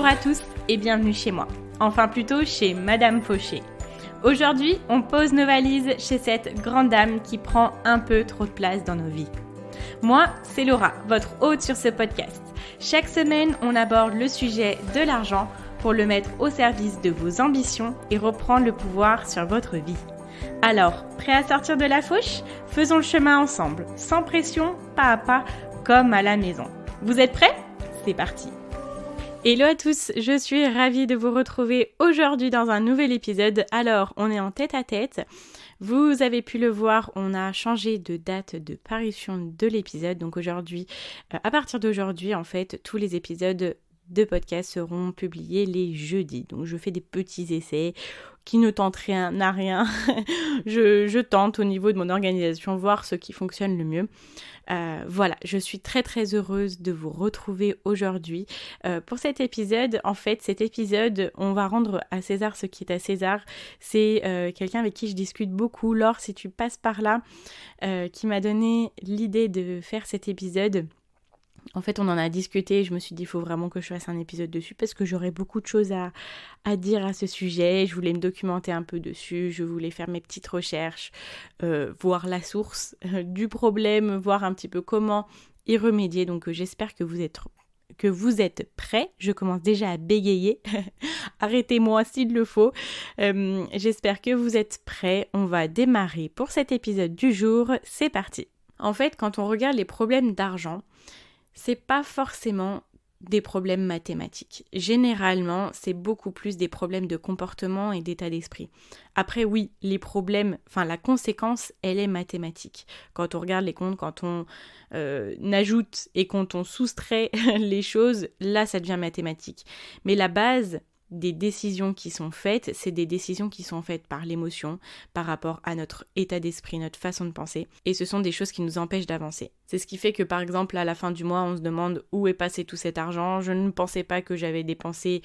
Bonjour à tous et bienvenue chez moi. Enfin plutôt chez Madame Fauché. Aujourd'hui, on pose nos valises chez cette grande dame qui prend un peu trop de place dans nos vies. Moi, c'est Laura, votre hôte sur ce podcast. Chaque semaine, on aborde le sujet de l'argent pour le mettre au service de vos ambitions et reprendre le pouvoir sur votre vie. Alors, prêt à sortir de la fauche ? Faisons le chemin ensemble, sans pression, pas à pas, comme à la maison. Vous êtes prêts ? C'est parti. Hello à tous, je suis ravie de vous retrouver aujourd'hui dans un nouvel épisode. Alors, on est en tête-à-tête. Vous avez pu le voir, on a changé de date de parution de l'épisode. Donc aujourd'hui, à partir d'aujourd'hui, en fait, tous les épisodes de podcast seront publiés les jeudis. Donc je fais des petits essais qui ne tentent rien à rien. je tente au niveau de mon organisation, voir ce qui fonctionne le mieux. Voilà, je suis très très heureuse de vous retrouver aujourd'hui pour cet épisode. En fait, cet épisode, on va rendre à César ce qui est à César. C'est quelqu'un avec qui je discute beaucoup. Laure, si tu passes par là, qui m'a donné l'idée de faire cet épisode. En fait, on en a discuté, je me suis dit il faut vraiment que je fasse un épisode dessus parce que j'aurais beaucoup de choses à dire à ce sujet. Je voulais me documenter un peu dessus, je voulais faire mes petites recherches, voir la source du problème, voir un petit peu comment y remédier. Donc j'espère que vous êtes prêts. Je commence déjà à bégayer. Arrêtez-moi s'il le faut. J'espère que vous êtes prêts. On va démarrer pour cet épisode du jour. C'est parti. En fait, quand on regarde les problèmes d'argent, c'est pas forcément des problèmes mathématiques. Généralement, c'est beaucoup plus des problèmes de comportement et d'état d'esprit. Après, oui, les problèmes, la conséquence, elle est mathématique. Quand on regarde les comptes, quand on ajoute et quand on soustrait les choses, là, ça devient mathématique. Mais la base des décisions qui sont faites, c'est des décisions qui sont faites par l'émotion, par rapport à notre état d'esprit, notre façon de penser, et ce sont des choses qui nous empêchent d'avancer. C'est ce qui fait que par exemple à la fin du mois on se demande où est passé tout cet argent, je ne pensais pas que j'avais dépensé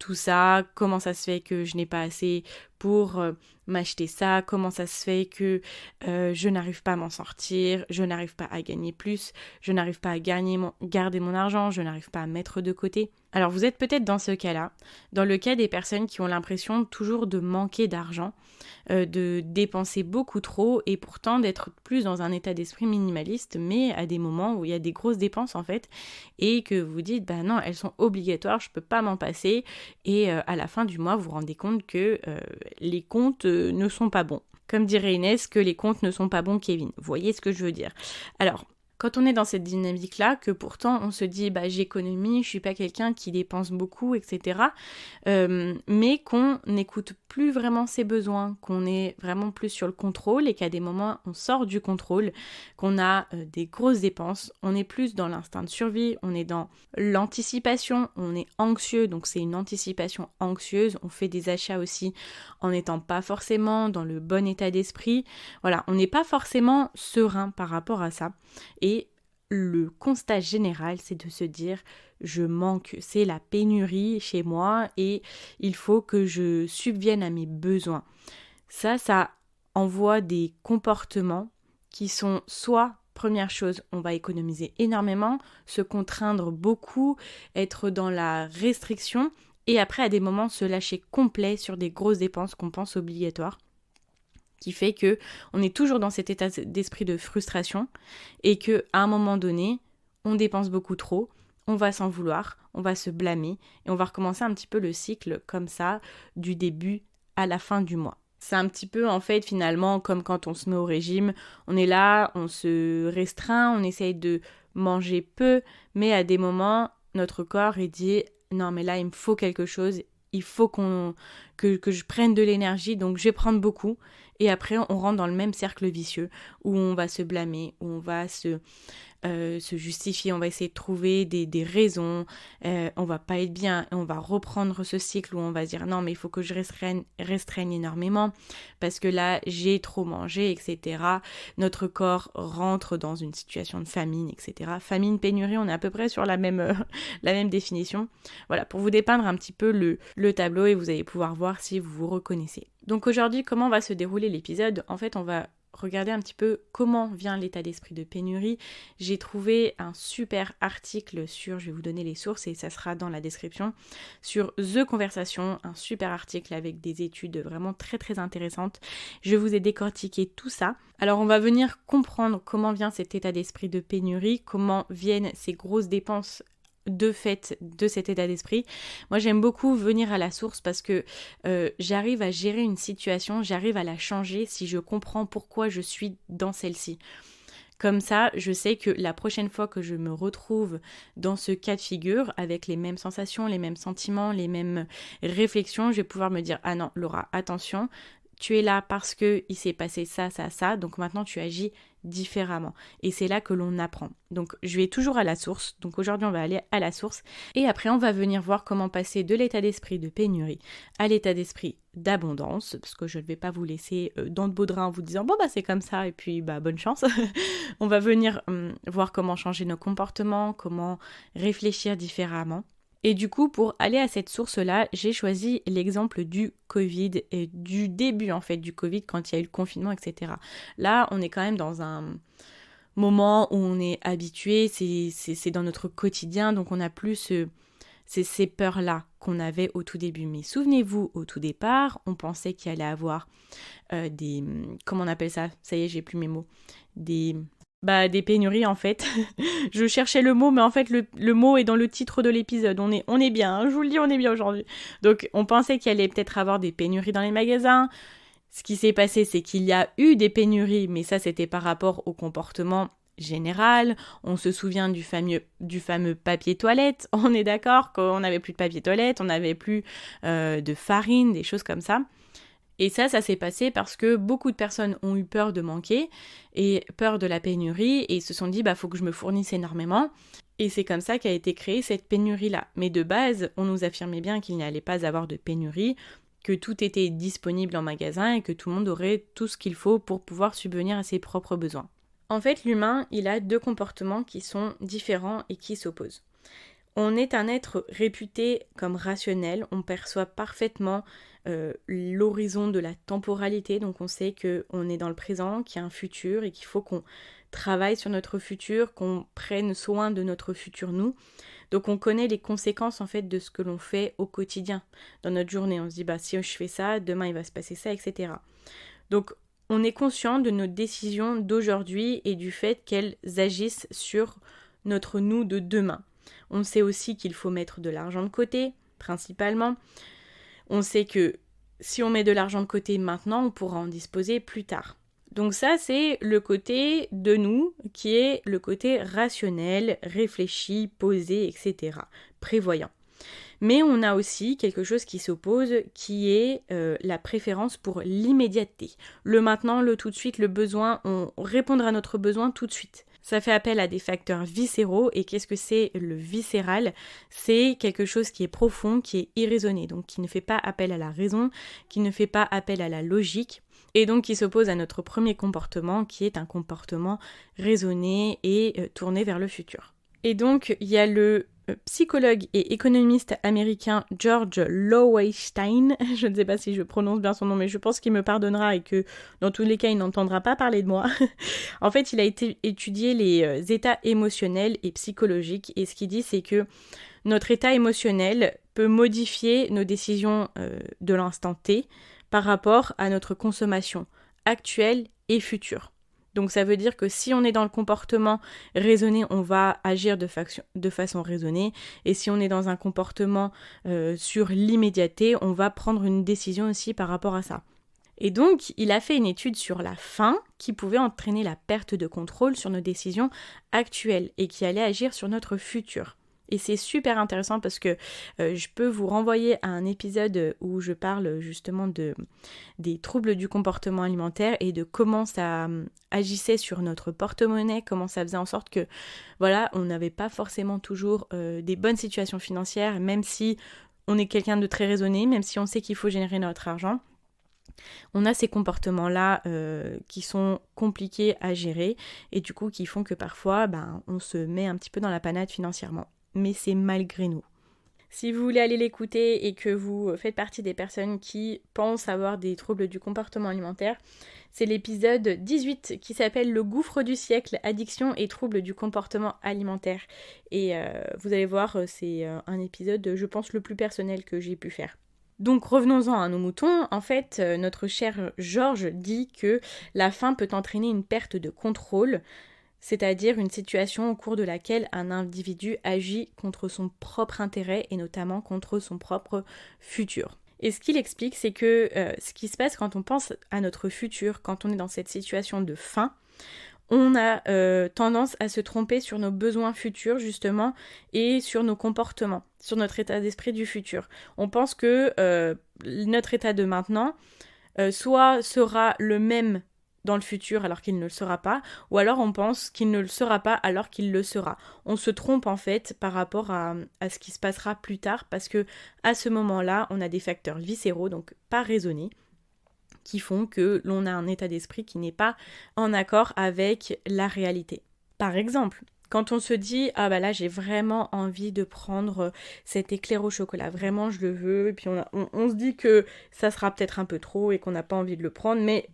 tout ça, comment ça se fait que je n'ai pas assez pour m'acheter ça, comment ça se fait que je n'arrive pas à m'en sortir, je n'arrive pas à gagner plus, je n'arrive pas à garder mon argent, je n'arrive pas à mettre de côté. Alors vous êtes peut-être dans ce cas-là, dans le cas des personnes qui ont l'impression toujours de manquer d'argent, de dépenser beaucoup trop et pourtant d'être plus dans un état d'esprit minimaliste, mais à des moments où il y a des grosses dépenses en fait, et que vous dites bah non, elles sont obligatoires, je peux pas m'en passer, et à la fin du mois vous vous rendez compte que les comptes ne sont pas bons. Comme dirait Inès, que les comptes ne sont pas bons, Kevin. Vous voyez ce que je veux dire. Alors, quand on est dans cette dynamique-là, que pourtant on se dit j'économise, je suis pas quelqu'un qui dépense beaucoup, etc. Mais qu'on n'écoute plus vraiment ses besoins, qu'on est vraiment plus sur le contrôle et qu'à des moments on sort du contrôle, qu'on a des grosses dépenses, on est plus dans l'instinct de survie, on est dans l'anticipation, on est anxieux, donc c'est une anticipation anxieuse, on fait des achats aussi en n'étant pas forcément dans le bon état d'esprit. Voilà, on n'est pas forcément serein par rapport à ça. Et le constat général, c'est de se dire je manque, c'est la pénurie chez moi et il faut que je subvienne à mes besoins. Ça envoie des comportements qui sont soit, première chose, on va économiser énormément, se contraindre beaucoup, être dans la restriction et après à des moments se lâcher complet sur des grosses dépenses qu'on pense obligatoires, qui fait que on est toujours dans cet état d'esprit de frustration et que à un moment donné, on dépense beaucoup trop, on va s'en vouloir, on va se blâmer et on va recommencer un petit peu le cycle comme ça du début à la fin du mois. C'est un petit peu en fait finalement comme quand on se met au régime, on est là, on se restreint, on essaye de manger peu, mais à des moments, notre corps il dit non mais là il me faut quelque chose, il faut que je prenne de l'énergie, donc je vais prendre beaucoup. Et après, on rentre dans le même cercle vicieux où on va se blâmer, où on va se justifier, on va essayer de trouver des raisons, on va pas être bien, et on va reprendre ce cycle où on va dire non mais il faut que je restreigne énormément parce que là j'ai trop mangé, etc. Notre corps rentre dans une situation de famine, etc. Famine, pénurie, on est à peu près sur la même définition. Voilà, pour vous dépeindre un petit peu le tableau et vous allez pouvoir voir si vous vous reconnaissez. Donc aujourd'hui, comment va se dérouler l'épisode ? En fait, on va regarder un petit peu comment vient l'état d'esprit de pénurie, j'ai trouvé un super article sur, je vais vous donner les sources et ça sera dans la description, sur The Conversation, un super article avec des études vraiment très très intéressantes. Je vous ai décortiqué tout ça. Alors on va venir comprendre comment vient cet état d'esprit de pénurie, comment viennent ces grosses dépenses de fait de cet état d'esprit. Moi j'aime beaucoup venir à la source parce que j'arrive à gérer une situation, j'arrive à la changer si je comprends pourquoi je suis dans celle-ci. Comme ça, je sais que la prochaine fois que je me retrouve dans ce cas de figure, avec les mêmes sensations, les mêmes sentiments, les mêmes réflexions, je vais pouvoir me dire « Ah non, Laura, attention, tu es là parce qu'il s'est passé ça, ça, ça, donc maintenant tu agis différemment. » Et c'est là que l'on apprend. Donc je vais toujours à la source, donc aujourd'hui on va aller à la source, et après on va venir voir comment passer de l'état d'esprit de pénurie à l'état d'esprit d'abondance, parce que je ne vais pas vous laisser dans de beaux draps en vous disant bon bah c'est comme ça et puis bah bonne chance. On va venir voir comment changer nos comportements, comment réfléchir différemment. Et du coup, pour aller à cette source-là, j'ai choisi l'exemple du Covid et du début en fait du Covid quand il y a eu le confinement, etc. Là, on est quand même dans un moment où on est habitué, c'est dans notre quotidien, donc on n'a plus ces peurs-là qu'on avait au tout début. Mais souvenez-vous, au tout départ, on pensait qu'il allait avoir des... Comment on appelle ça ? Ça y est, j'ai plus mes mots. Des pénuries en fait. Je cherchais le mot, mais en fait le mot est dans le titre de l'épisode. On est bien, hein, je vous le dis, on est bien aujourd'hui. Donc on pensait qu'il allait peut-être avoir des pénuries dans les magasins. Ce qui s'est passé, c'est qu'il y a eu des pénuries, mais ça c'était par rapport au comportement général. On se souvient du fameux papier toilette. On est d'accord qu'on n'avait plus de papier toilette, on n'avait plus de farine, des choses comme ça. Et ça s'est passé parce que beaucoup de personnes ont eu peur de manquer et peur de la pénurie et se sont dit faut que je me fournisse énormément. Et c'est comme ça qu'a été créée cette pénurie-là. Mais de base, on nous affirmait bien qu'il n'y allait pas avoir de pénurie, que tout était disponible en magasin et que tout le monde aurait tout ce qu'il faut pour pouvoir subvenir à ses propres besoins. En fait, l'humain, il a deux comportements qui sont différents et qui s'opposent. On est un être réputé comme rationnel, on perçoit parfaitement l'horizon de la temporalité, donc on sait qu'on est dans le présent, qu'il y a un futur et qu'il faut qu'on travaille sur notre futur, qu'on prenne soin de notre futur nous. Donc on connaît les conséquences en fait de ce que l'on fait au quotidien, dans notre journée. On se dit si je fais ça, demain il va se passer ça, etc. Donc on est conscient de nos décisions d'aujourd'hui et du fait qu'elles agissent sur notre nous de demain. On sait aussi qu'il faut mettre de l'argent de côté, principalement. On sait que si on met de l'argent de côté maintenant, on pourra en disposer plus tard. Donc ça, c'est le côté de nous qui est le côté rationnel, réfléchi, posé, etc. Prévoyant. Mais on a aussi quelque chose qui s'oppose, qui est la préférence pour l'immédiateté. Le maintenant, le tout de suite, le besoin, on répondra à notre besoin tout de suite. Ça fait appel à des facteurs viscéraux. Et qu'est-ce que c'est le viscéral ? C'est quelque chose qui est profond, qui est irraisonné, donc qui ne fait pas appel à la raison, qui ne fait pas appel à la logique, et donc qui s'oppose à notre premier comportement, qui est un comportement raisonné et tourné vers le futur. Et donc, il y a le psychologue et économiste américain George Loewenstein, je ne sais pas si je prononce bien son nom, mais je pense qu'il me pardonnera et que dans tous les cas, il n'entendra pas parler de moi. En fait, il a étudié les états émotionnels et psychologiques, et ce qu'il dit, c'est que notre état émotionnel peut modifier nos décisions de l'instant T par rapport à notre consommation actuelle et future. Donc ça veut dire que si on est dans le comportement raisonné, on va agir de façon raisonnée. Et si on est dans un comportement sur l'immédiateté, on va prendre une décision aussi par rapport à ça. Et donc, il a fait une étude sur la faim qui pouvait entraîner la perte de contrôle sur nos décisions actuelles et qui allait agir sur notre futur. Et c'est super intéressant parce que je peux vous renvoyer à un épisode où je parle justement des troubles du comportement alimentaire et de comment ça agissait sur notre porte-monnaie, comment ça faisait en sorte que on n'avait pas forcément toujours des bonnes situations financières, même si on est quelqu'un de très raisonné, même si on sait qu'il faut générer notre argent. On a ces comportements-là qui sont compliqués à gérer et du coup qui font que parfois on se met un petit peu dans la panade financièrement. Mais c'est malgré nous. Si vous voulez aller l'écouter et que vous faites partie des personnes qui pensent avoir des troubles du comportement alimentaire, c'est l'épisode 18 qui s'appelle Le gouffre du siècle, addiction et troubles du comportement alimentaire. Et vous allez voir, c'est un épisode, je pense, le plus personnel que j'ai pu faire. Donc revenons-en à nos moutons. En fait, notre cher Georges dit que la faim peut entraîner une perte de contrôle, c'est-à-dire une situation au cours de laquelle un individu agit contre son propre intérêt et notamment contre son propre futur. Et ce qu'il explique, c'est que ce qui se passe quand on pense à notre futur, quand on est dans cette situation de faim, on a tendance à se tromper sur nos besoins futurs justement et sur nos comportements, sur notre état d'esprit du futur. On pense que notre état de maintenant soit sera le même dans le futur alors qu'il ne le sera pas, ou alors on pense qu'il ne le sera pas alors qu'il le sera. On se trompe en fait par rapport à ce qui se passera plus tard parce que à ce moment-là, on a des facteurs viscéraux, donc pas raisonnés, qui font que l'on a un état d'esprit qui n'est pas en accord avec la réalité. Par exemple, quand on se dit « Ah bah là j'ai vraiment envie de prendre cet éclair au chocolat, vraiment je le veux », et puis on se dit que ça sera peut-être un peu trop et qu'on n'a pas envie de le prendre, mais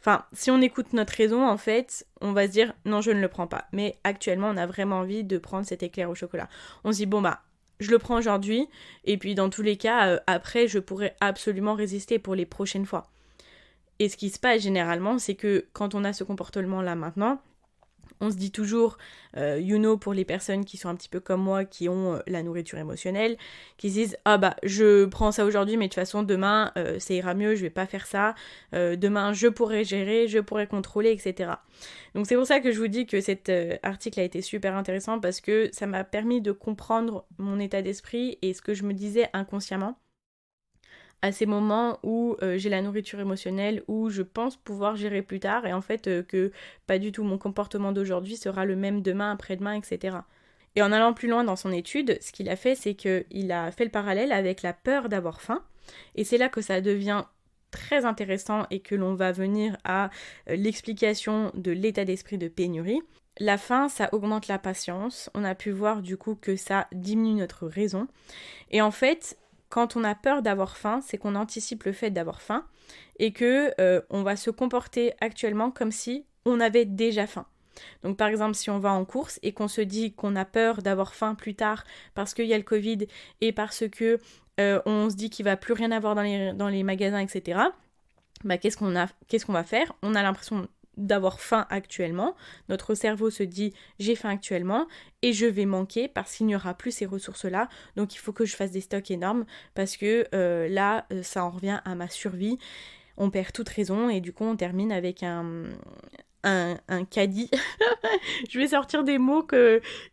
enfin, si on écoute notre raison, en fait, on va se dire « Non, je ne le prends pas ». Mais actuellement, on a vraiment envie de prendre cet éclair au chocolat. On se dit « Bon bah, je le prends aujourd'hui, et puis dans tous les cas, après, je pourrai absolument résister pour les prochaines fois ». Et ce qui se passe généralement, c'est que quand on a ce comportement-là maintenant, on se dit toujours, pour les personnes qui sont un petit peu comme moi, qui ont la nourriture émotionnelle, qui se disent « Ah bah, je prends ça aujourd'hui, mais de toute façon, demain, ça ira mieux, je vais pas faire ça. Demain, je pourrai gérer, je pourrai contrôler, etc. » Donc c'est pour ça que je vous dis que cet article a été super intéressant, parce que ça m'a permis de comprendre mon état d'esprit et ce que je me disais inconsciemment à ces moments où j'ai la nourriture émotionnelle, où je pense pouvoir gérer plus tard, et en fait que pas du tout, mon comportement d'aujourd'hui sera le même demain, après-demain, etc. Et en allant plus loin dans son étude, ce qu'il a fait, c'est qu'il a fait le parallèle avec la peur d'avoir faim, et c'est là que ça devient très intéressant et que l'on va venir à l'explication de l'état d'esprit de pénurie. La faim, ça augmente la patience, on a pu voir du coup que ça diminue notre raison, et en fait, quand on a peur d'avoir faim, c'est qu'on anticipe le fait d'avoir faim et que on va se comporter actuellement comme si on avait déjà faim. Donc par exemple, si on va en course et qu'on se dit qu'on a peur d'avoir faim plus tard parce qu'il y a le Covid et parce que on se dit qu'il va plus rien avoir dans les magasins, etc. Bah, qu'est-ce qu'on va faire ? On a l'impression d'avoir faim actuellement, notre cerveau se dit j'ai faim actuellement et je vais manquer parce qu'il n'y aura plus ces ressources-là, donc il faut que je fasse des stocks énormes parce que là ça en revient à ma survie, on perd toute raison et du coup on termine avec un caddie. Je vais sortir des mots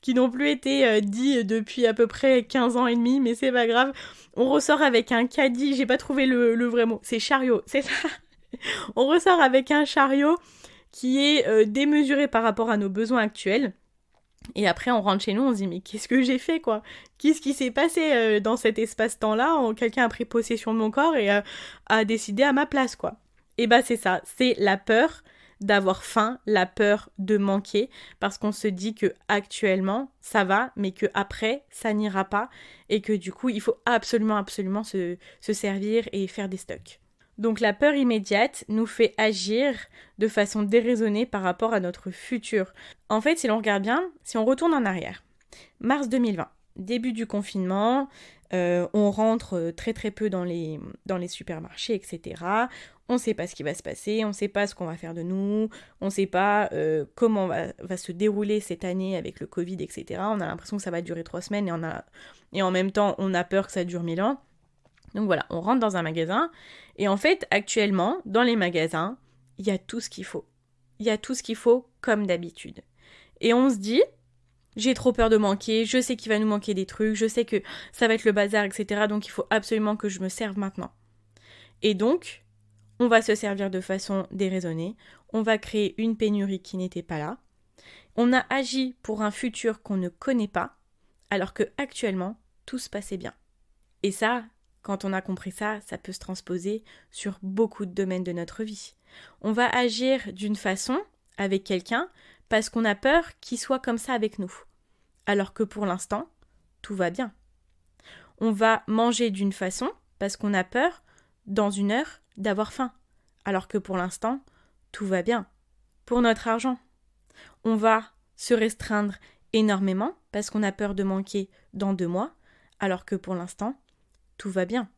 qui n'ont plus été dits depuis à peu près 15 ans et demi, mais c'est pas grave, on ressort avec un caddie, j'ai pas trouvé le vrai mot, c'est chariot, c'est ça. On ressort avec un chariot qui est démesuré par rapport à nos besoins actuels. Et après, on rentre chez nous, on se dit, mais qu'est-ce que j'ai fait, quoi ? Qu'est-ce qui s'est passé dans cet espace-temps-là ? Quelqu'un a pris possession de mon corps et a décidé à ma place, quoi. Et bah, c'est ça, c'est la peur d'avoir faim, la peur de manquer, parce qu'on se dit que actuellement ça va, mais que après ça n'ira pas, et que du coup, il faut absolument se servir et faire des stocks. Donc la peur immédiate nous fait agir de façon déraisonnée par rapport à notre futur. En fait, si l'on regarde bien, si on retourne en arrière, mars 2020, début du confinement, on rentre très très peu dans les supermarchés, etc. On ne sait pas ce qui va se passer, on ne sait pas ce qu'on va faire de nous, on ne sait pas comment va se dérouler cette année avec le Covid, etc. On a l'impression que ça va durer 3 semaines et en même temps, on a peur que ça dure 1000 ans. Donc voilà, on rentre dans un magasin et en fait, actuellement, dans les magasins, il y a tout ce qu'il faut. Il y a tout ce qu'il faut comme d'habitude. Et on se dit, j'ai trop peur de manquer, je sais qu'il va nous manquer des trucs, je sais que ça va être le bazar, etc. Donc il faut absolument que je me serve maintenant. Et donc, on va se servir de façon déraisonnée, on va créer une pénurie qui n'était pas là. On a agi pour un futur qu'on ne connaît pas, alors que actuellement, tout se passait bien. Et ça, quand on a compris ça, ça peut se transposer sur beaucoup de domaines de notre vie. On va agir d'une façon avec quelqu'un parce qu'on a peur qu'il soit comme ça avec nous. Alors que pour l'instant, tout va bien. On va manger d'une façon parce qu'on a peur, dans une heure, d'avoir faim. Alors que pour l'instant, tout va bien. Pour notre argent, on va se restreindre énormément parce qu'on a peur de manquer dans 2 mois, alors que pour l'instant, tout va bien.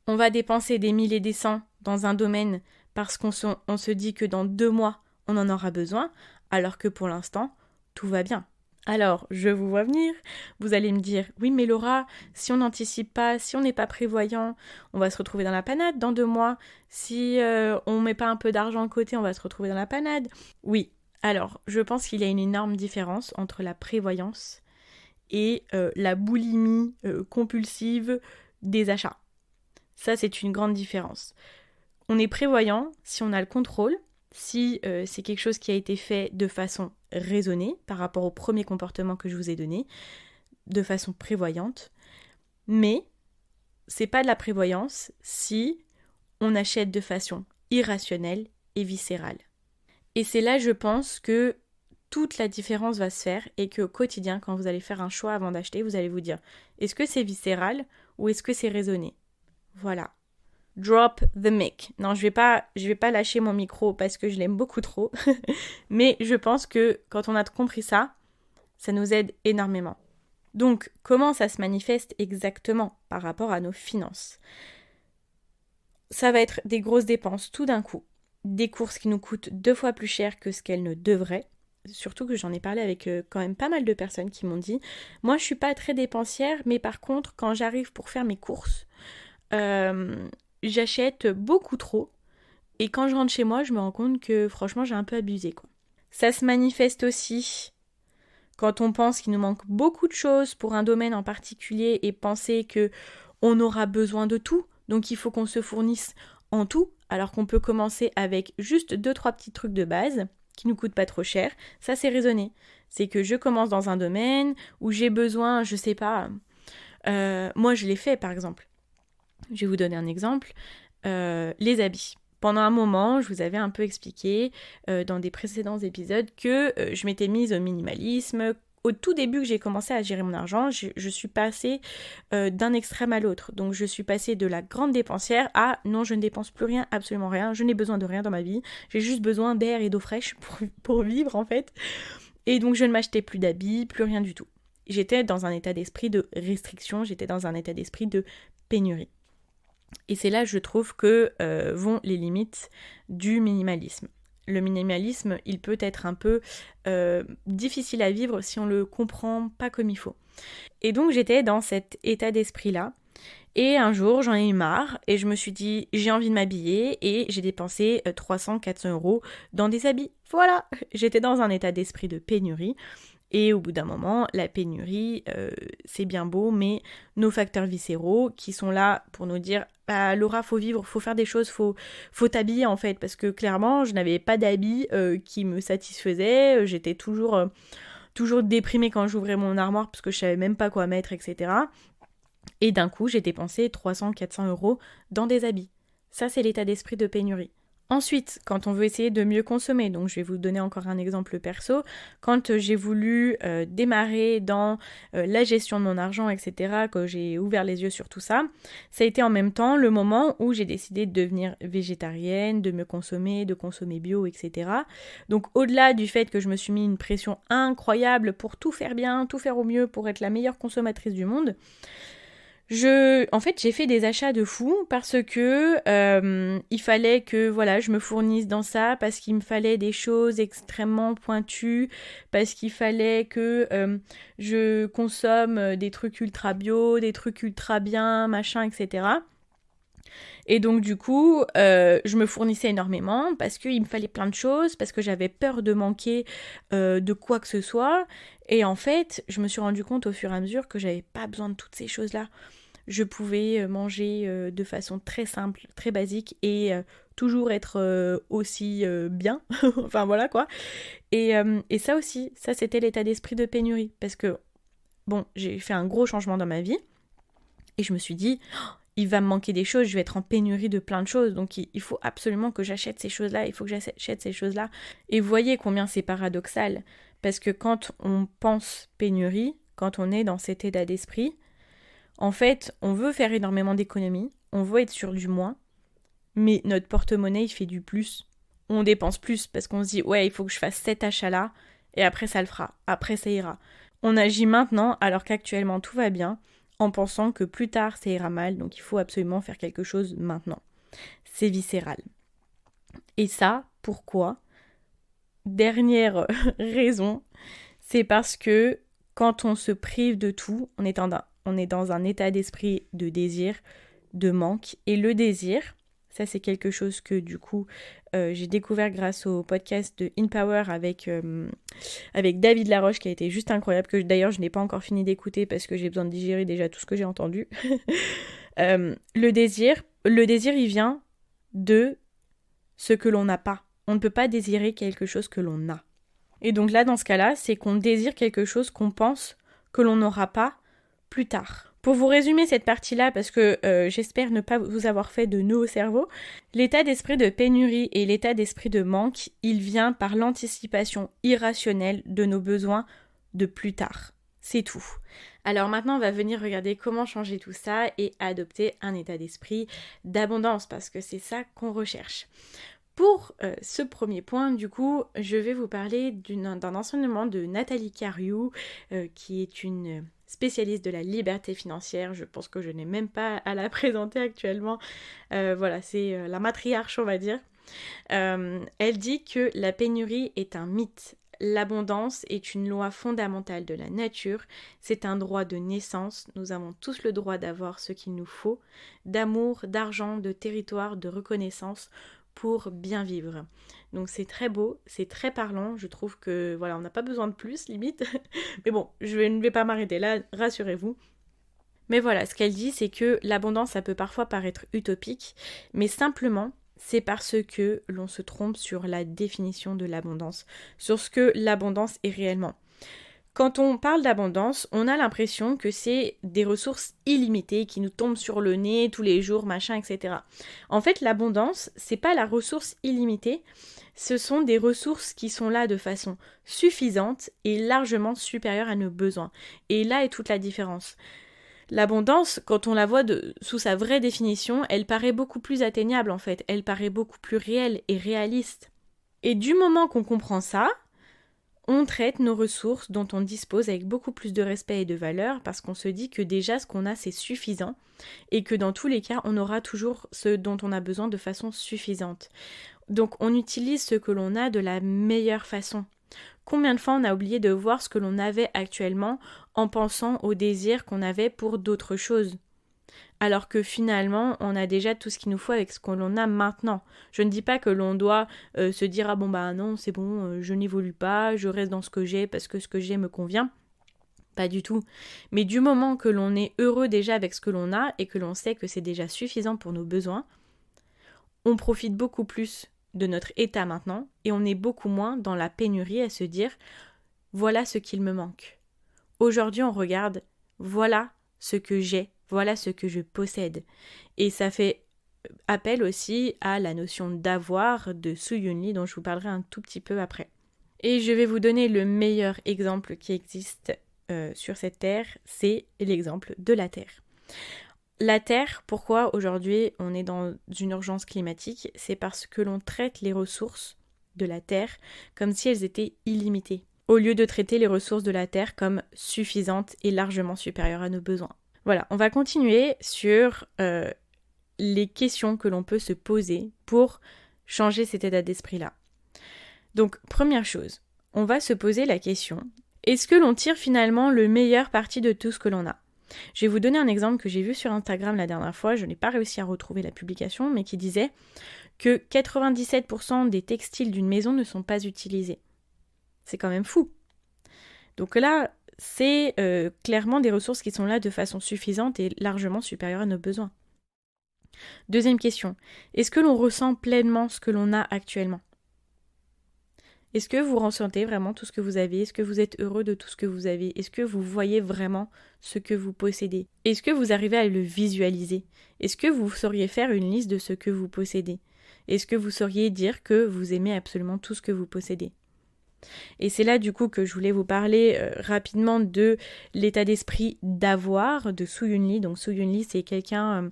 On va dépenser des 1000 et des cents dans un domaine parce qu'on se dit que dans 2 mois, on en aura besoin, alors que pour l'instant, tout va bien. Alors, je vous vois venir, vous allez me dire, oui mais Laura, si on n'anticipe pas, si on n'est pas prévoyant, on va se retrouver dans la panade dans 2 mois. Si on met pas un peu d'argent de côté, on va se retrouver dans la panade. Oui, alors, je pense qu'il y a une énorme différence entre la prévoyance et la boulimie compulsive des achats. Ça, c'est une grande différence. On est prévoyant si on a le contrôle, si c'est quelque chose qui a été fait de façon raisonnée par rapport au premier comportement que je vous ai donné, de façon prévoyante. Mais c'est pas de la prévoyance si on achète de façon irrationnelle et viscérale. Et c'est là, je pense, que toute la différence va se faire et qu'au quotidien, quand vous allez faire un choix avant d'acheter, vous allez vous dire, est-ce que c'est viscéral ou est-ce que c'est raisonné ? Voilà. Drop the mic. Non, je vais pas lâcher mon micro parce que je l'aime beaucoup trop. Mais je pense que quand on a compris ça, ça nous aide énormément. Donc, comment ça se manifeste exactement par rapport à nos finances ? Ça va être des grosses dépenses tout d'un coup. Des courses qui nous coûtent 2 fois plus cher que ce qu'elles ne devraient. Surtout que j'en ai parlé avec quand même pas mal de personnes qui m'ont dit « Moi, je suis pas très dépensière, mais par contre, quand j'arrive pour faire mes courses, j'achète beaucoup trop. Et quand je rentre chez moi, je me rends compte que franchement, j'ai un peu abusé, quoi. » Ça se manifeste aussi quand on pense qu'il nous manque beaucoup de choses pour un domaine en particulier et penser que on aura besoin de tout. Donc il faut qu'on se fournisse en tout, alors qu'on peut commencer avec juste 2-3 petits trucs de base qui nous coûtent pas trop cher. Ça, c'est raisonné. C'est que je commence dans un domaine où j'ai besoin, je sais pas, moi je l'ai fait par exemple. Je vais vous donner un exemple. Les habits. Pendant un moment, je vous avais un peu expliqué dans des précédents épisodes que je m'étais mise au minimalisme. Au tout début que j'ai commencé à gérer mon argent, je suis passée d'un extrême à l'autre. Donc je suis passée de la grande dépensière à non, je ne dépense plus rien, absolument rien. Je n'ai besoin de rien dans ma vie. J'ai juste besoin d'air et d'eau fraîche pour vivre en fait. Et donc je ne m'achetais plus d'habits, plus rien du tout. J'étais dans un état d'esprit de restriction, j'étais dans un état d'esprit de pénurie. Et c'est là, je trouve, que vont les limites du minimalisme. Le minimalisme, il peut être un peu difficile à vivre si on le comprend pas comme il faut. Et donc, j'étais dans cet état d'esprit-là. Et un jour, j'en ai eu marre et je me suis dit, j'ai envie de m'habiller et j'ai dépensé 300-400 € dans des habits. Voilà, j'étais dans un état d'esprit de pénurie. Et au bout d'un moment, la pénurie, c'est bien beau, mais nos facteurs viscéraux qui sont là pour nous dire « Bah Laura, faut vivre, faut faire des choses, faut t'habiller en fait ». Parce que clairement, je n'avais pas d'habits qui me satisfaisaient, j'étais toujours déprimée quand j'ouvrais mon armoire parce que je savais même pas quoi mettre, etc. Et d'un coup, j'ai dépensé 300-400 € dans des habits. Ça, c'est l'état d'esprit de pénurie. Ensuite, quand on veut essayer de mieux consommer, donc je vais vous donner encore un exemple perso, quand j'ai voulu démarrer dans la gestion de mon argent, etc., que j'ai ouvert les yeux sur tout ça, ça a été en même temps le moment où j'ai décidé de devenir végétarienne, de me consommer, de consommer bio, etc. Donc au-delà du fait que je me suis mis une pression incroyable pour tout faire bien, tout faire au mieux, pour être la meilleure consommatrice du monde, en fait, j'ai fait des achats de fou parce que il fallait que je me fournisse dans ça, parce qu'il me fallait des choses extrêmement pointues, parce qu'il fallait que je consomme des trucs ultra bio, des trucs ultra bien, machin, etc. Et donc du coup, je me fournissais énormément parce qu'il me fallait plein de choses, parce que j'avais peur de manquer de quoi que ce soit. Et en fait, je me suis rendu compte au fur et à mesure que j'avais pas besoin de toutes ces choses-là. Je pouvais manger de façon très simple, très basique et toujours être aussi bien. Enfin voilà quoi. Et ça aussi, ça c'était l'état d'esprit de pénurie. Parce que, bon, j'ai fait un gros changement dans ma vie et je me suis dit... il va me manquer des choses, je vais être en pénurie de plein de choses, donc il faut absolument que j'achète ces choses-là, il faut que j'achète ces choses-là. Et vous voyez combien c'est paradoxal, parce que quand on pense pénurie, quand on est dans cet état d'esprit, En fait, on veut faire énormément d'économies, on veut être sur du moins, mais notre porte-monnaie, il fait du plus. On dépense plus parce qu'on se dit, ouais, il faut que je fasse cet achat-là, et après ça le fera, après ça ira. On agit maintenant alors qu'actuellement tout va bien, en pensant que plus tard ça ira mal, donc il faut absolument faire quelque chose maintenant. C'est viscéral. Et ça, pourquoi ? Dernière raison, c'est parce que quand on se prive de tout, on est dans un état d'esprit de désir, de manque. Et le désir, ça c'est quelque chose que du coup j'ai découvert grâce au podcast de In Power avec David Laroche qui a été juste incroyable, que d'ailleurs je n'ai pas encore fini d'écouter parce que j'ai besoin de digérer déjà tout ce que j'ai entendu. Le désir il vient de ce que l'on n'a pas. On ne peut pas désirer quelque chose que l'on a. Et donc là, dans ce cas-là, c'est qu'on désire quelque chose qu'on pense que l'on n'aura pas plus tard. Pour vous résumer cette partie-là, parce que j'espère ne pas vous avoir fait de nœuds au cerveau, l'état d'esprit de pénurie et l'état d'esprit de manque, il vient par l'anticipation irrationnelle de nos besoins de plus tard. C'est tout. Alors maintenant, on va venir regarder comment changer tout ça et adopter un état d'esprit d'abondance, parce que c'est ça qu'on recherche. Pour ce premier point, du coup, je vais vous parler d'un enseignement de Nathalie Cariou, qui est une spécialiste de la liberté financière. Je pense que je n'ai même pas à la présenter actuellement. Voilà, c'est la matriarche, on va dire. Elle dit que la pénurie est un mythe. L'abondance est une loi fondamentale de la nature. C'est un droit de naissance. Nous avons tous le droit d'avoir ce qu'il nous faut, d'amour, d'argent, de territoire, de reconnaissance, pour bien vivre. Donc c'est très beau, c'est très parlant, je trouve que voilà, on n'a pas besoin de plus limite. Mais bon, je ne vais pas m'arrêter là, rassurez-vous. Mais voilà, ce qu'elle dit, c'est que l'abondance, ça peut parfois paraître utopique, mais simplement, c'est parce que l'on se trompe sur la définition de l'abondance, sur ce que l'abondance est réellement. Quand on parle d'abondance, on a l'impression que c'est des ressources illimitées qui nous tombent sur le nez tous les jours, machin, etc. En fait, l'abondance, c'est pas la ressource illimitée, ce sont des ressources qui sont là de façon suffisante et largement supérieure à nos besoins. Et là est toute la différence. L'abondance, quand on la voit sous sa vraie définition, elle paraît beaucoup plus atteignable en fait, elle paraît beaucoup plus réelle et réaliste. Et du moment qu'on comprend ça, on traite nos ressources dont on dispose avec beaucoup plus de respect et de valeur parce qu'on se dit que déjà ce qu'on a c'est suffisant et que dans tous les cas on aura toujours ce dont on a besoin de façon suffisante. Donc on utilise ce que l'on a de la meilleure façon. Combien de fois on a oublié de voir ce que l'on avait actuellement en pensant au désir qu'on avait pour d'autres choses ? Alors que finalement, on a déjà tout ce qu'il nous faut avec ce que l'on a maintenant. Je ne dis pas que l'on doit se dire « Ah bon bah non, c'est bon, je n'évolue pas, je reste dans ce que j'ai parce que ce que j'ai me convient ». Pas du tout. Mais du moment que l'on est heureux déjà avec ce que l'on a et que l'on sait que c'est déjà suffisant pour nos besoins, on profite beaucoup plus de notre état maintenant et on est beaucoup moins dans la pénurie à se dire « Voilà ce qu'il me manque ». Aujourd'hui, on regarde « Voilà ce que j'ai ». Voilà ce que je possède. Et ça fait appel aussi à la notion d'avoir de Su Yun Lee dont je vous parlerai un tout petit peu après. Et je vais vous donner le meilleur exemple qui existe sur cette terre, c'est l'exemple de la Terre. La Terre, pourquoi aujourd'hui on est dans une urgence climatique ? C'est parce que l'on traite les ressources de la Terre comme si elles étaient illimitées, au lieu de traiter les ressources de la Terre comme suffisantes et largement supérieures à nos besoins. Voilà, on va continuer sur les questions que l'on peut se poser pour changer cet état d'esprit-là. Donc, première chose, on va se poser la question, est-ce que l'on tire finalement le meilleur parti de tout ce que l'on a ? Je vais vous donner un exemple que j'ai vu sur Instagram la dernière fois, je n'ai pas réussi à retrouver la publication, mais qui disait que 97% des textiles d'une maison ne sont pas utilisés. C'est quand même fou. Donc là, c'est clairement des ressources qui sont là de façon suffisante et largement supérieure à nos besoins. Deuxième question, est-ce que l'on ressent pleinement ce que l'on a actuellement ? Est-ce que vous ressentez vraiment tout ce que vous avez ? Est-ce que vous êtes heureux de tout ce que vous avez ? Est-ce que vous voyez vraiment ce que vous possédez ? Est-ce que vous arrivez à le visualiser ? Est-ce que vous sauriez faire une liste de ce que vous possédez ? Est-ce que vous sauriez dire que vous aimez absolument tout ce que vous possédez ? Et c'est là du coup que je voulais vous parler rapidement de l'état d'esprit d'avoir de Su Yunli. Donc Su Yunli, c'est quelqu'un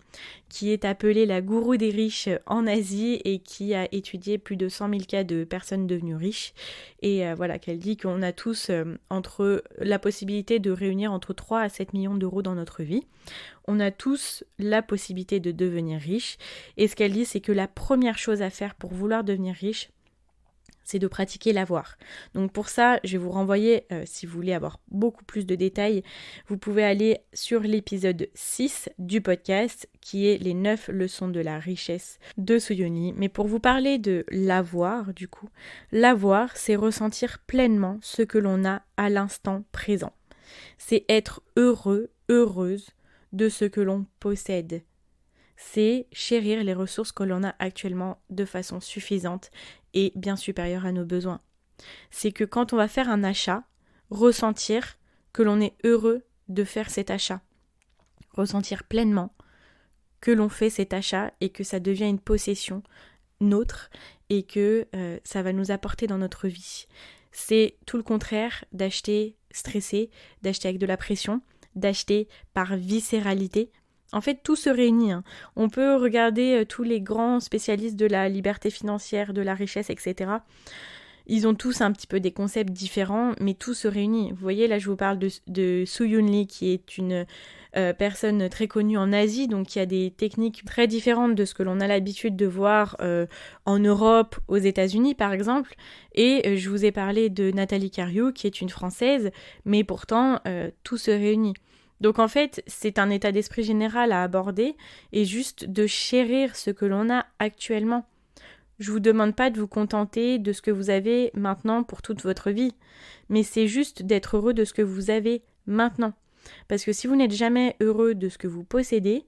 qui est appelé la gourou des riches en Asie et qui a étudié plus de 100 000 cas de personnes devenues riches. Et voilà, qu'elle dit qu'on a tous entre la possibilité de réunir entre 3 à 7 millions d'euros dans notre vie. On a tous la possibilité de devenir riche. Et ce qu'elle dit, c'est que la première chose à faire pour vouloir devenir riche, c'est de pratiquer l'avoir. Donc pour ça, je vais vous renvoyer, si vous voulez avoir beaucoup plus de détails, vous pouvez aller sur l'épisode 6 du podcast, qui est les 9 leçons de la richesse de Su Yunli. Mais pour vous parler de l'avoir, du coup, l'avoir, c'est ressentir pleinement ce que l'on a à l'instant présent. C'est être heureux, heureuse de ce que l'on possède. C'est chérir les ressources que l'on a actuellement de façon suffisante et bien supérieure à nos besoins. C'est que quand on va faire un achat, ressentir que l'on est heureux de faire cet achat. Ressentir pleinement que l'on fait cet achat et que ça devient une possession nôtre et que ça va nous apporter dans notre vie. C'est tout le contraire d'acheter stressé, d'acheter avec de la pression, d'acheter par viscéralité. En fait, tout se réunit. On peut regarder tous les grands spécialistes de la liberté financière, de la richesse, etc. Ils ont tous un petit peu des concepts différents, mais tout se réunit. Vous voyez, là, je vous parle de Su Yunli, qui est une personne très connue en Asie, donc qui a des techniques très différentes de ce que l'on a l'habitude de voir en Europe, aux États-Unis, par exemple. Et je vous ai parlé de Nathalie Cariou, qui est une Française, mais pourtant, tout se réunit. Donc en fait, c'est un état d'esprit général à aborder et juste de chérir ce que l'on a actuellement. Je vous demande pas de vous contenter de ce que vous avez maintenant pour toute votre vie, mais c'est juste d'être heureux de ce que vous avez maintenant. Parce que si vous n'êtes jamais heureux de ce que vous possédez,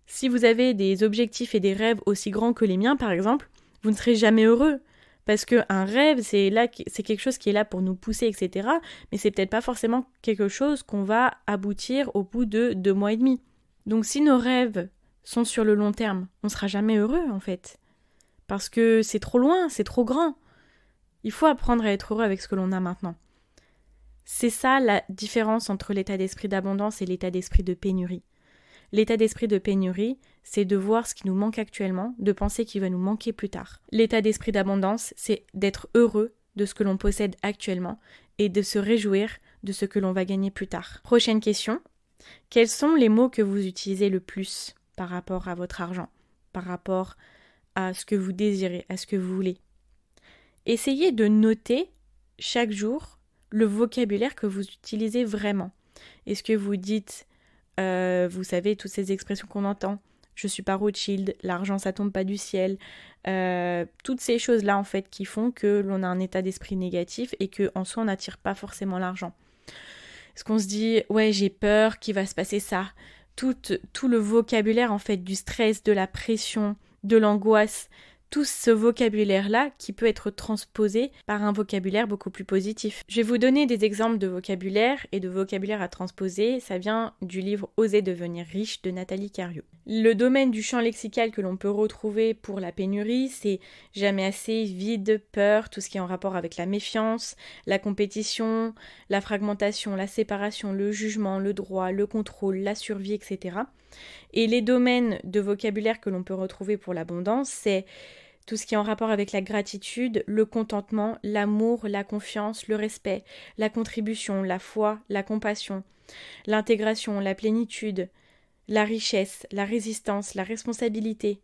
si vous avez des objectifs et des rêves aussi grands que les miens par exemple, vous ne serez jamais heureux. Parce qu'un rêve, c'est quelque chose qui est là pour nous pousser, etc. Mais c'est peut-être pas forcément quelque chose qu'on va aboutir au bout de 2 mois et demi. Donc si nos rêves sont sur le long terme, on sera jamais heureux en fait. Parce que c'est trop loin, c'est trop grand. Il faut apprendre à être heureux avec ce que l'on a maintenant. C'est ça la différence entre l'état d'esprit d'abondance et l'état d'esprit de pénurie. L'état d'esprit de pénurie, c'est de voir ce qui nous manque actuellement, de penser qu'il va nous manquer plus tard. L'état d'esprit d'abondance, c'est d'être heureux de ce que l'on possède actuellement et de se réjouir de ce que l'on va gagner plus tard. Prochaine question. Quels sont les mots que vous utilisez le plus par rapport à votre argent, par rapport à ce que vous désirez, à ce que vous voulez? Essayez de noter chaque jour le vocabulaire que vous utilisez vraiment. Est-ce que vous dites vous savez, toutes ces expressions qu'on entend, je suis pas Rothschild, l'argent ça tombe pas du ciel, toutes ces choses-là en fait qui font que l'on a un état d'esprit négatif et qu'en soi on n'attire pas forcément l'argent. Est-ce qu'on se dit, ouais j'ai peur qu'il va se passer ça, tout le vocabulaire en fait du stress, de la pression, de l'angoisse, tout ce vocabulaire-là qui peut être transposé par un vocabulaire beaucoup plus positif. Je vais vous donner des exemples de vocabulaire et de vocabulaire à transposer. Ça vient du livre Oser devenir riche de Nathalie Cariou. Le domaine du champ lexical que l'on peut retrouver pour la pénurie, c'est jamais assez, vide, peur, tout ce qui est en rapport avec la méfiance, la compétition, la fragmentation, la séparation, le jugement, le droit, le contrôle, la survie, etc. Et les domaines de vocabulaire que l'on peut retrouver pour l'abondance, c'est tout ce qui est en rapport avec la gratitude, le contentement, l'amour, la confiance, le respect, la contribution, la foi, la compassion, l'intégration, la plénitude, la richesse, la résistance, la responsabilité,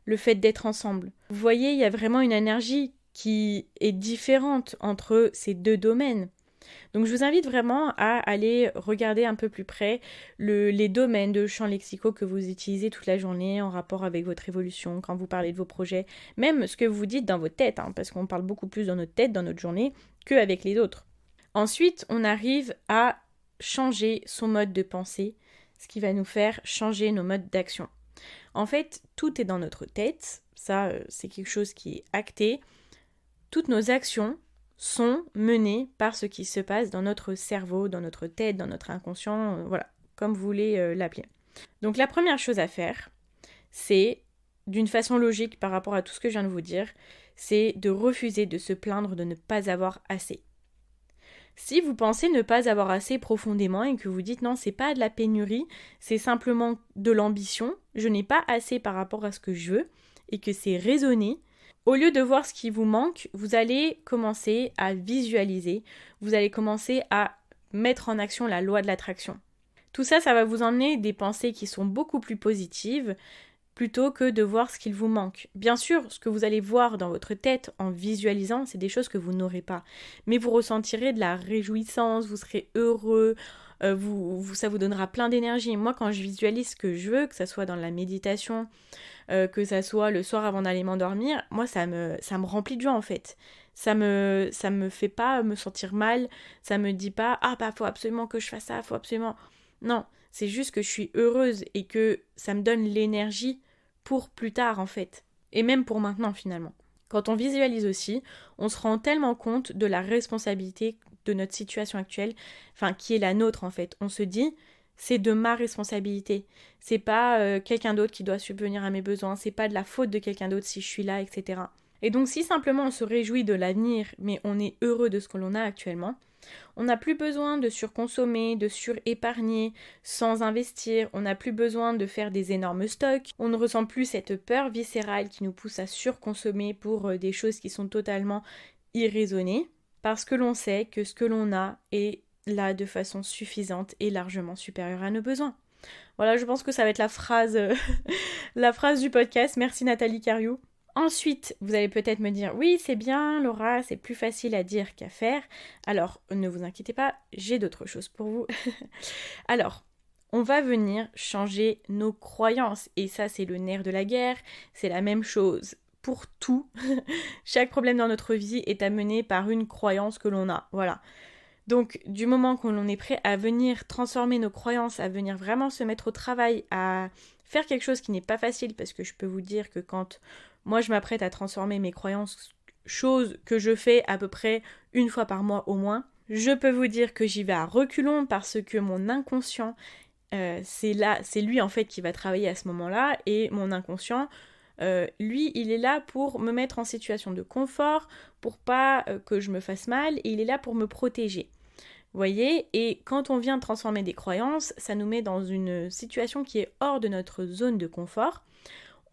le fait d'être ensemble. Vous voyez, il y a vraiment une énergie qui est différente entre ces deux domaines. Donc je vous invite vraiment à aller regarder un peu plus près les domaines de champs lexicaux que vous utilisez toute la journée en rapport avec votre évolution, quand vous parlez de vos projets, même ce que vous dites dans votre tête, parce qu'on parle beaucoup plus dans notre tête, dans notre journée, qu'avec les autres. Ensuite, on arrive à changer son mode de pensée, ce qui va nous faire changer nos modes d'action. En fait, tout est dans notre tête, ça c'est quelque chose qui est acté. Toutes nos actions sont menées par ce qui se passe dans notre cerveau, dans notre tête, dans notre inconscient, voilà, comme vous voulez l'appeler. Donc la première chose à faire, c'est, d'une façon logique par rapport à tout ce que je viens de vous dire, c'est de refuser de se plaindre de ne pas avoir assez. Si vous pensez ne pas avoir assez profondément et que vous dites non, c'est pas de la pénurie, c'est simplement de l'ambition, je n'ai pas assez par rapport à ce que je veux et que c'est raisonné, au lieu de voir ce qui vous manque, vous allez commencer à visualiser, vous allez commencer à mettre en action la loi de l'attraction. Tout ça, ça va vous emmener des pensées qui sont beaucoup plus positives, plutôt que de voir ce qu'il vous manque. Bien sûr, ce que vous allez voir dans votre tête en visualisant, c'est des choses que vous n'aurez pas. Mais vous ressentirez de la réjouissance, vous serez heureux, ça vous donnera plein d'énergie. Moi, quand je visualise ce que je veux, que ça soit dans la méditation, que ça soit le soir avant d'aller m'endormir, moi, ça me remplit de joie en fait. Ça me fait pas me sentir mal, ça me dit pas « Ah bah faut absolument que je fasse ça, faut absolument... » Non, c'est juste que je suis heureuse et que ça me donne l'énergie pour plus tard en fait. Et même pour maintenant finalement. Quand on visualise aussi, on se rend tellement compte de la responsabilité de notre situation actuelle, enfin qui est la nôtre en fait. On se dit, c'est de ma responsabilité. C'est pas quelqu'un d'autre qui doit subvenir à mes besoins, c'est pas de la faute de quelqu'un d'autre si je suis là, etc. Et donc si simplement on se réjouit de l'avenir, mais on est heureux de ce que l'on a actuellement, on n'a plus besoin de surconsommer, de surépargner sans investir, on n'a plus besoin de faire des énormes stocks, on ne ressent plus cette peur viscérale qui nous pousse à surconsommer pour des choses qui sont totalement irraisonnées, parce que l'on sait que ce que l'on a est là de façon suffisante et largement supérieure à nos besoins. Voilà, je pense que ça va être la phrase, la phrase du podcast. Merci Nathalie Cariou. Ensuite, vous allez peut-être me dire « Oui, c'est bien, Laura, c'est plus facile à dire qu'à faire. » Alors, ne vous inquiétez pas, j'ai d'autres choses pour vous. Alors, on va venir changer nos croyances. Et ça, c'est le nerf de la guerre. C'est la même chose pour tout. Chaque problème dans notre vie est amené par une croyance que l'on a. Voilà. Donc, du moment qu'on l'on est prêt à venir transformer nos croyances, à venir vraiment se mettre au travail, à faire quelque chose qui n'est pas facile, parce que je peux vous dire que quand moi je m'apprête à transformer mes croyances, chose que je fais à peu près une fois par mois au moins, je peux vous dire que j'y vais à reculons parce que mon inconscient, c'est lui en fait qui va travailler à ce moment-là, et mon inconscient, lui, il est là pour me mettre en situation de confort, pour pas que je me fasse mal, et il est là pour me protéger. Vous voyez, et quand on vient transformer des croyances, ça nous met dans une situation qui est hors de notre zone de confort.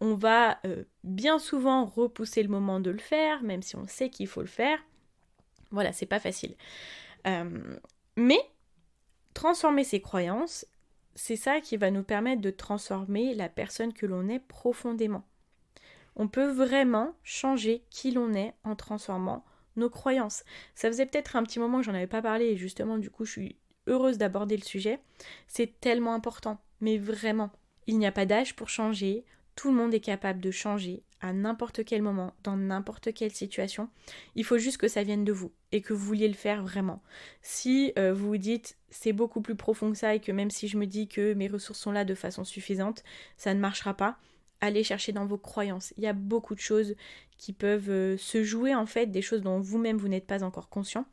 On va bien souvent repousser le moment de le faire, même si on sait qu'il faut le faire. Voilà, c'est pas facile. Mais transformer ses croyances, c'est ça qui va nous permettre de transformer la personne que l'on est profondément. On peut vraiment changer qui l'on est en transformant nos croyances. Ça faisait peut-être un petit moment que j'en avais pas parlé et justement du coup je suis heureuse d'aborder le sujet. C'est tellement important, mais vraiment. Il n'y a pas d'âge pour changer, tout le monde est capable de changer à n'importe quel moment, dans n'importe quelle situation. Il faut juste que ça vienne de vous et que vous vouliez le faire vraiment. Si vous vous dites c'est beaucoup plus profond que ça et que même si je me dis que mes ressources sont là de façon suffisante, ça ne marchera pas, allez chercher dans vos croyances. Il y a beaucoup de choses qui peuvent se jouer en fait, des choses dont vous-même vous n'êtes pas encore conscient.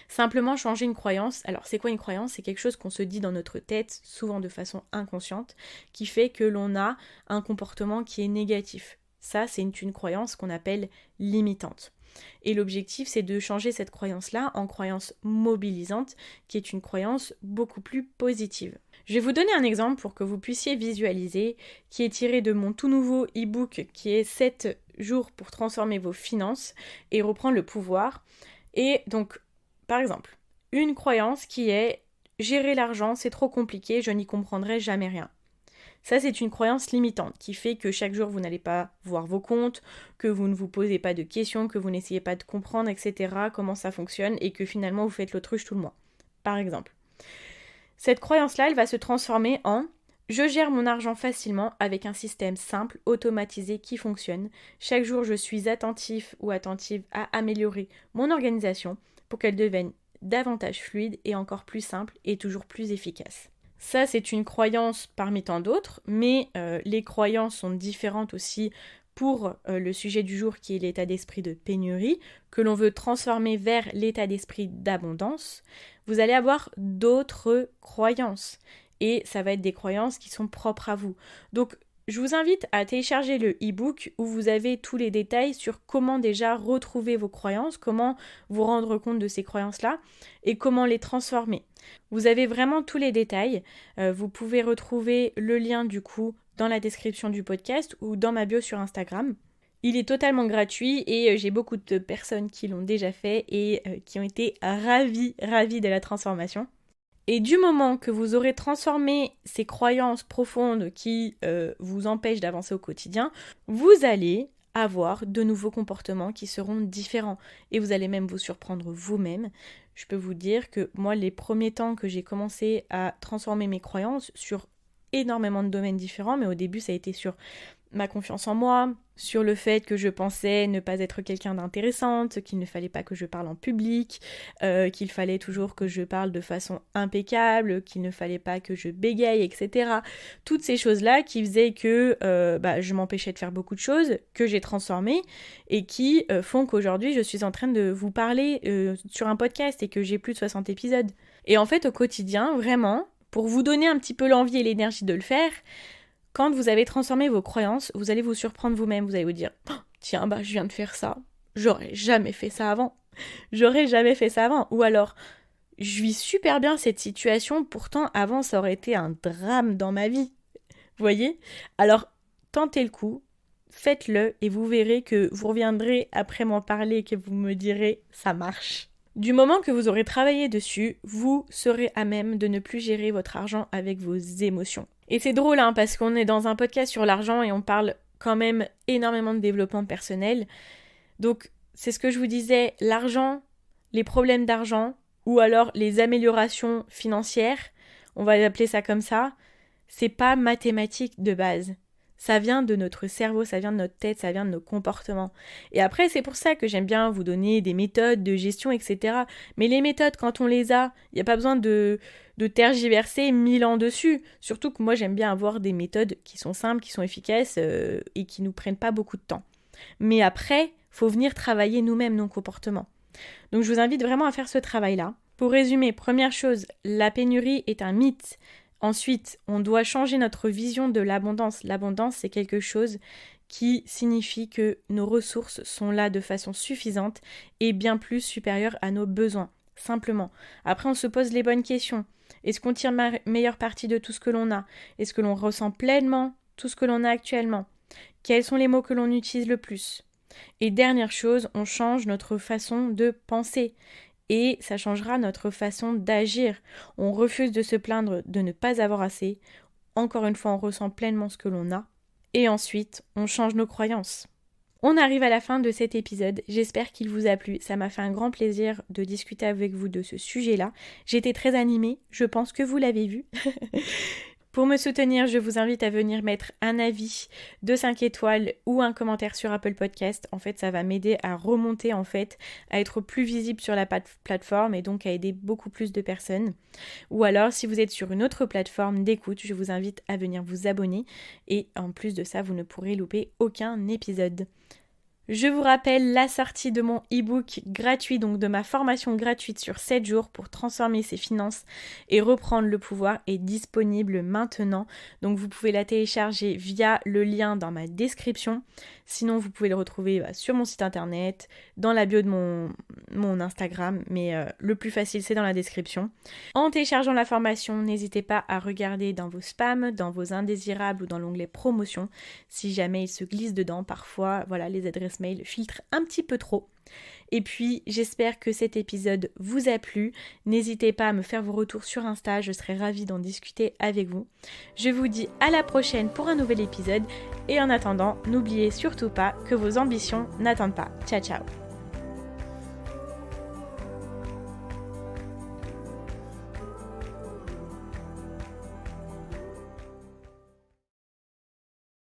Simplement changer une croyance. Alors c'est quoi une croyance ? C'est quelque chose qu'on se dit dans notre tête, souvent de façon inconsciente, qui fait que l'on a un comportement qui est négatif. Ça, c'est une croyance qu'on appelle limitante. Et l'objectif, c'est de changer cette croyance-là en croyance mobilisante, qui est une croyance beaucoup plus positive. Je vais vous donner un exemple pour que vous puissiez visualiser, qui est tiré de mon tout nouveau e-book, qui est 7 jours pour transformer vos finances et reprendre le pouvoir. Et donc, par exemple, une croyance qui est « gérer l'argent, c'est trop compliqué, je n'y comprendrai jamais rien ». Ça, c'est une croyance limitante qui fait que chaque jour, vous n'allez pas voir vos comptes, que vous ne vous posez pas de questions, que vous n'essayez pas de comprendre, etc., comment ça fonctionne, et que finalement, vous faites l'autruche tout le mois, par exemple. Cette croyance-là, elle va se transformer en « je gère mon argent facilement avec un système simple, automatisé, qui fonctionne. Chaque jour, je suis attentif ou attentive à améliorer mon organisation pour qu'elle devienne davantage fluide et encore plus simple et toujours plus efficace. » Ça, c'est une croyance parmi tant d'autres, mais les croyances sont différentes aussi pour le sujet du jour qui est l'état d'esprit de pénurie, que l'on veut transformer vers l'état d'esprit d'abondance. Vous allez avoir d'autres croyances et ça va être des croyances qui sont propres à vous. Donc, Je vous invite à télécharger le e-book où vous avez tous les détails sur comment déjà retrouver vos croyances, comment vous rendre compte de ces croyances-là et comment les transformer. Vous avez vraiment tous les détails. Vous pouvez retrouver le lien du coup dans la description du podcast ou dans ma bio sur Instagram. Il est totalement gratuit et j'ai beaucoup de personnes qui l'ont déjà fait et qui ont été ravies de la transformation. Et du moment que vous aurez transformé ces croyances profondes qui vous empêchent d'avancer au quotidien, vous allez avoir de nouveaux comportements qui seront différents. Et vous allez même vous surprendre vous-même. Je peux vous dire que moi, les premiers temps que j'ai commencé à transformer mes croyances sur énormément de domaines différents, mais au début ça a été sur ma confiance en moi, sur le fait que je pensais ne pas être quelqu'un d'intéressante, qu'il ne fallait pas que je parle en public, qu'il fallait toujours que je parle de façon impeccable, qu'il ne fallait pas que je bégaye, etc. Toutes ces choses-là qui faisaient que je m'empêchais de faire beaucoup de choses, que j'ai transformées, et qui font qu'aujourd'hui je suis en train de vous parler sur un podcast et que j'ai plus de 60 épisodes. Et en fait au quotidien, vraiment, pour vous donner un petit peu l'envie et l'énergie de le faire, quand vous avez transformé vos croyances, vous allez vous surprendre vous-même, vous allez vous dire oh, « Tiens, je viens de faire ça, j'aurais jamais fait ça avant. Ou alors « Je vis super bien cette situation, pourtant avant ça aurait été un drame dans ma vie. » Vous voyez ? Alors, tentez le coup, faites-le et vous verrez que vous reviendrez après m'en parler et que vous me direz « Ça marche ». Du moment que vous aurez travaillé dessus, vous serez à même de ne plus gérer votre argent avec vos émotions. Et c'est drôle parce qu'on est dans un podcast sur l'argent et on parle quand même énormément de développement personnel. Donc c'est ce que je vous disais, l'argent, les problèmes d'argent ou alors les améliorations financières, on va appeler ça comme ça, c'est pas mathématique de base. Ça vient de notre cerveau, ça vient de notre tête, ça vient de nos comportements. Et après, c'est pour ça que j'aime bien vous donner des méthodes de gestion, etc. Mais les méthodes, quand on les a, il n'y a pas besoin de tergiverser 1000 ans dessus. Surtout que moi, j'aime bien avoir des méthodes qui sont simples, qui sont efficaces et qui ne nous prennent pas beaucoup de temps. Mais après, faut venir travailler nous-mêmes nos comportements. Donc, je vous invite vraiment à faire ce travail-là. Pour résumer, première chose, la pénurie est un mythe. Ensuite, on doit changer notre vision de l'abondance. L'abondance, c'est quelque chose qui signifie que nos ressources sont là de façon suffisante et bien plus supérieures à nos besoins, simplement. Après, on se pose les bonnes questions. Est-ce qu'on tire meilleure partie de tout ce que l'on a ? Est-ce que l'on ressent pleinement tout ce que l'on a actuellement ? Quels sont les mots que l'on utilise le plus ? Et dernière chose, on change notre façon de penser. Et ça changera notre façon d'agir. On refuse de se plaindre de ne pas avoir assez. Encore une fois, on ressent pleinement ce que l'on a. Et ensuite, on change nos croyances. On arrive à la fin de cet épisode. J'espère qu'il vous a plu. Ça m'a fait un grand plaisir de discuter avec vous de ce sujet-là. J'étais très animée. Je pense que vous l'avez vu. Pour me soutenir, je vous invite à venir mettre un avis de 5 étoiles ou un commentaire sur Apple Podcast. En fait, ça va m'aider à remonter, à être plus visible sur la plateforme et donc à aider beaucoup plus de personnes. Ou alors, si vous êtes sur une autre plateforme d'écoute, je vous invite à venir vous abonner. Et en plus de ça, vous ne pourrez louper aucun épisode. Je vous rappelle la sortie de mon e-book gratuit, donc de ma formation gratuite sur 7 jours pour transformer ses finances et reprendre le pouvoir est disponible maintenant. Donc vous pouvez la télécharger via le lien dans ma description. Sinon vous pouvez le retrouver sur mon site internet, dans la bio de mon Instagram, mais le plus facile c'est dans la description. En téléchargeant la formation, n'hésitez pas à regarder dans vos spams, dans vos indésirables ou dans l'onglet promotion. Si jamais il se glisse dedans, parfois les adresses mail filtre un petit peu trop. Et puis j'espère que cet épisode vous a plu. N'hésitez pas à me faire vos retours sur Insta, je serai ravie d'en discuter avec vous. Je vous dis à la prochaine pour un nouvel épisode et en attendant, n'oubliez surtout pas que vos ambitions n'attendent pas. Ciao ciao.